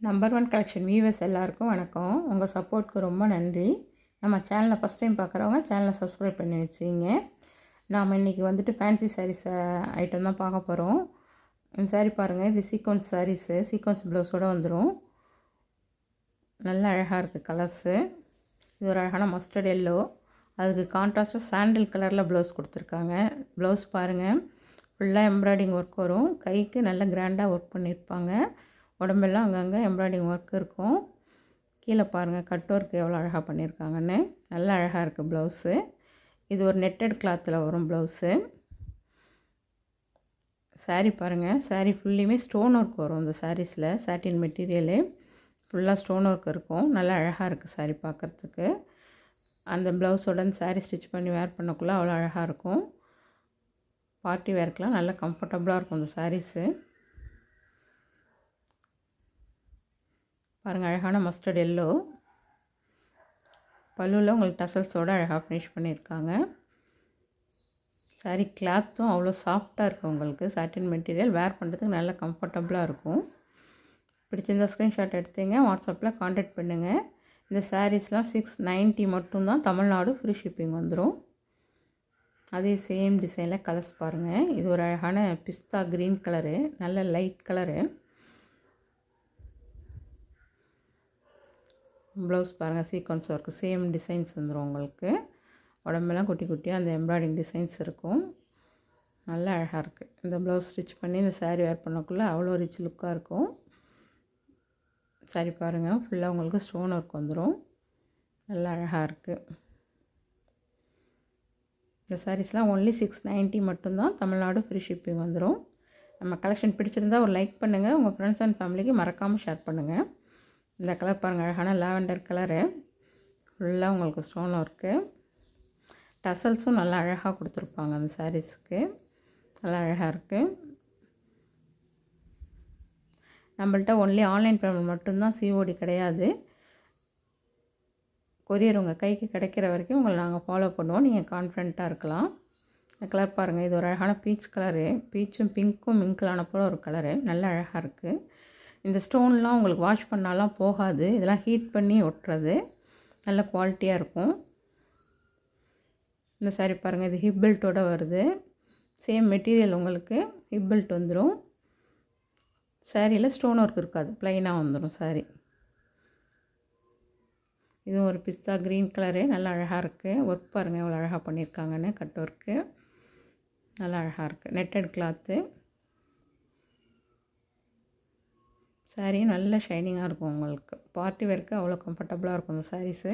Number one collection viewers எல்லாருக்கும் வணக்கம். உங்கள் சப்போர்ட்க்கு ரொம்ப நன்றி. நம்ம சேனலை ஃபஸ்ட் டைம் பார்க்குறவங்க சேனலை சப்ஸ்கிரைப் பண்ணி வச்சுங்க. நாம் இன்றைக்கி வந்துட்டு ஃபேன்சி சாரீஸ் ஐட்டம் தான் பார்க்க போகிறோம். இந்த சாரீ பாருங்கள், இது சீக்வன்ஸ் சாரீஸு, சீக்வன்ஸ் ப்ளவுஸோடு வந்துடும். நல்ல அழகாக இருக்குது கலர்ஸு. இது ஒரு அழகான மஸ்டர்ட் எல்லோ, அதுக்கு கான்ட்ராஸ்ட்டாக சாண்டில் கலரில் ப்ளவுஸ் கொடுத்துருக்காங்க. ப்ளவுஸ் பாருங்கள், ஃபுல்லாக எம்ப்ராய்டிங் ஒர்க் வரும். கைக்கு நல்ல கிராண்டாக ஒர்க் பண்ணியிருப்பாங்க. உடம்பெல்லாம் அங்கங்கே எம்ப்ராய்டிங் ஒர்க் இருக்கும். கீழே பாருங்கள் கட் ஒர்க் எவ்வளோ அழகாக பண்ணியிருக்காங்கன்னு. நல்ல அழகாக இருக்குது ப்ளவுஸு. இது ஒரு நெட்டட் கிளாத்தில் வரும் ப்ளவுஸு. சாரீ பாருங்கள், சாரீ ஃபுல்லுமே ஸ்டோன் ஒர்க் வரும். இந்த சாரீஸில் சாட்டின் மெட்டீரியலு ஃபுல்லாக ஸ்டோன் ஒர்க் இருக்கும். நல்லா அழகாக இருக்குது சாரீ பார்க்குறதுக்கு. அந்த ப்ளவுஸோட சாரீ ஸ்டிச் பண்ணி வேர் பண்ணக்குள்ளே அவ்வளோ அழகாக இருக்கும். பார்ட்டி வேர்க்கெலாம் நல்லா கம்ஃபர்டபுளாக இருக்கும் இந்த சாரீஸு. பாருங்கள், அழகான மஸ்டர்ட் எல்லோ. பல்லுவில் உங்களுக்கு டசல்ஸோடு அழகாக ஃபினிஷ் பண்ணியிருக்காங்க. சாரீ கிளாத்தும் அவ்வளோ சாஃப்டாக இருக்கும். உங்களுக்கு சாட்டின் மெட்டீரியல் வேர் பண்ணுறதுக்கு நல்லா கம்ஃபர்டபுளாக இருக்கும். பிடிச்சிருந்த ஸ்க்ரீன்ஷாட் எடுத்தீங்க, வாட்ஸ்அப்பில் காண்டாக்ட் பண்ணுங்கள். இந்த சாரீஸ்லாம் 690 மட்டும்தான். தமிழ்நாடு ஃப்ரீ ஷிப்பிங் வந்துடும். அதே சேம் டிசைனில் கலர்ஸ் பாருங்கள். இது ஒரு அழகான பிஸ்தா க்ரீன் கலரு, நல்ல லைட் கலரு. ப்ளவுஸ் பாருங்கள், சீக்வன்ஸ் ஒர்க்கு சேம் டிசைன்ஸ் வந்துடும். உங்களுக்கு உடம்பெல்லாம் குட்டி குட்டியாக அந்த எம்ப்ராய்டிங் டிசைன்ஸ் இருக்கும். நல்லா அழகாக இருக்குது. இந்த ப்ளவுஸ் ஸ்டிச் பண்ணி இந்த சாரீ வேர் பண்ணக்குள்ளே அவ்வளோ ரிச் லுக்காக இருக்கும். சாரீ பாருங்கள், ஃபுல்லாக உங்களுக்கு ஸ்டோன் ஒர்க் வந்துடும். நல்லா அழகாக இருக்குது. இந்த சாரீஸ்லாம் ஒன்லி 690 மட்டும்தான். தமிழ்நாடு ஃப்ரீ ஷிப்பிங் வந்துடும். நம்ம கலெக்ஷன் பிடிச்சிருந்தால் ஒரு லைக் பண்ணுங்கள். உங்கள் ஃப்ரெண்ட்ஸ் அண்ட் ஃபேமிலிக்கு மறக்காமல் ஷேர் பண்ணுங்கள். இந்த கலர் பாருங்கள், அழகான லாவெண்டர் கலரு, ஃபுல்லாக உங்களுக்கு ஸ்டோன் ஒர்க்கு. டசல்ஸும் நல்லா அழகாக கொடுத்துருப்பாங்க அந்த சாரீஸுக்கு. நல்லா அழகாக இருக்குது. நம்மள்ட்ட ஒன்லி ஆன்லைன் பேமெண்ட் மட்டும்தான், சிஓடி கிடையாது. கொரியர் உங்கள் கைக்கு கிடைக்கிற வரைக்கும் உங்களை நாங்கள் ஃபாலோ பண்ணுவோம். நீங்கள் கான்ஃபிடென்ட்டாக இருக்கலாம். இந்த கலர் பாருங்கள், இது ஒரு அழகான பீச் கலரு. பீச்சும் பிங்க்கும் மிங்கிளான போல் ஒரு கலரு. நல்லா அழகாக இருக்குது. இந்த ஸ்டோன்லாம் உங்களுக்கு வாஷ் பண்ணாலாம் போகாது. இதெல்லாம் ஹீட் பண்ணி ஒட்டுறது. நல்ல குவாலிட்டியாக இருக்கும். இந்த சாரீ பாருங்கள், இது ஹிப் பெல்ட்டோடு வருது. சேம் மெட்டீரியல் உங்களுக்கு ஹிப் பெல்ட் வந்துடும். சாரியில் ஸ்டோன் ஒர்க் இருக்காது, ப்ளைனாக வந்துடும் சாரீ. இதுவும் ஒரு பிஸ்தா க்ரீன் கலரு, நல்லா அழகாக இருக்குது. ஒர்க் பாருங்கள் எவ்வளோ அழகாக பண்ணியிருக்காங்கன்னு. கட் ஒர்க்கு நல்லா அழகாக இருக்குது. Netted cloth. சாரியும் நல்ல ஷைனிங்காக இருக்கும். உங்களுக்கு பார்ட்டி வேர்க்கு அவ்வளோ கம்ஃபர்டபுளாக இருக்கும் இந்த சாரீஸு.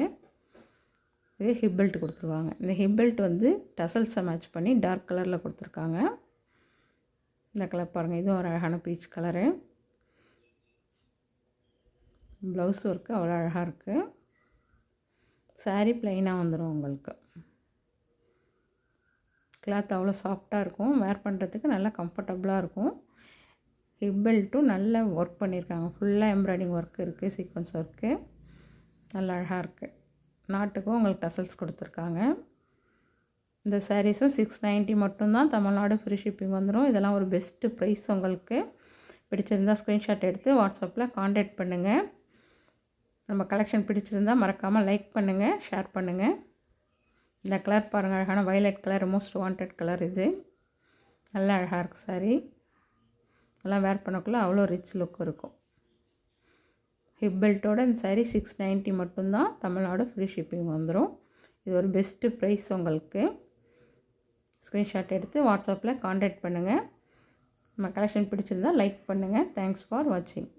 இது ஹிப் பெல்ட் கொடுத்துருவாங்க. இந்த ஹிப் பெல்ட் வந்து டசல்ஸை மேட்ச் பண்ணி டார்க் கலரில் கொடுத்துருக்காங்க. இந்த கலர் பாருங்கள், இதுவும் ஒரு அழகான பீச் கலரு. ப்ளவுஸ் ஒர்க்கு அவ்வளோ அழகாக இருக்குது. சாரீ ப்ளைனாக வந்துடும். உங்களுக்கு கிளாத் அவ்வளோ சாஃப்டாக இருக்கும். வேர் பண்ணுறதுக்கு நல்லா கம்ஃபர்டபுளாக இருக்கும். ஹிப் பெல்ட்டும் நல்ல ஒர்க் பண்ணியிருக்காங்க. ஃபுல்லாக எம்ப்ராய்டிங் ஒர்க் இருக்குது, சீக்வன்ஸ் ஒர்க்கு. நல்லா அழகாக இருக்குது. நாட்டுக்கும் உங்களுக்கு டசல்ஸ் கொடுத்துருக்காங்க. இந்த சாரீஸும் 690 மட்டும்தான். தமிழ்நாடு ஃப்ரீ ஷிப்பிங் வந்துடும். இதெல்லாம் ஒரு பெஸ்ட்டு ப்ரைஸ். உங்களுக்கு பிடிச்சிருந்தால் ஸ்க்ரீன்ஷாட் எடுத்து வாட்ஸ்அப்பில் காண்டாக்ட் பண்ணுங்கள். நம்ம கலெக்ஷன் பிடிச்சிருந்தால் மறக்காமல் லைக் பண்ணுங்கள், ஷேர் பண்ணுங்கள். இந்த கலர் பாருங்கள், அழகான violet colour, most wanted colour. இது நல்லா அழகாக இருக்குது சாரீ. எல்லாம் வேர் பண்ணக்குள்ளே அவ்வளோ ரிச் லுக் இருக்கும். ஹிப் பெல்ட்டோட இந்த சாரீ 690 மட்டும்தான். தமிழ்நாடு ஃப்ரீ ஷிப்பிங் வந்துடும். இது ஒரு பெஸ்ட்டு ப்ரைஸ். உங்களுக்கு ஸ்க்ரீன்ஷாட் எடுத்து வாட்ஸ்அப்பில் காண்டாக்ட் பண்ணுங்கள். நம்ம கலெக்ஷன் பிடிச்சிருந்தால் லைக் பண்ணுங்கள். தேங்க்ஸ் ஃபார் வாட்சிங்.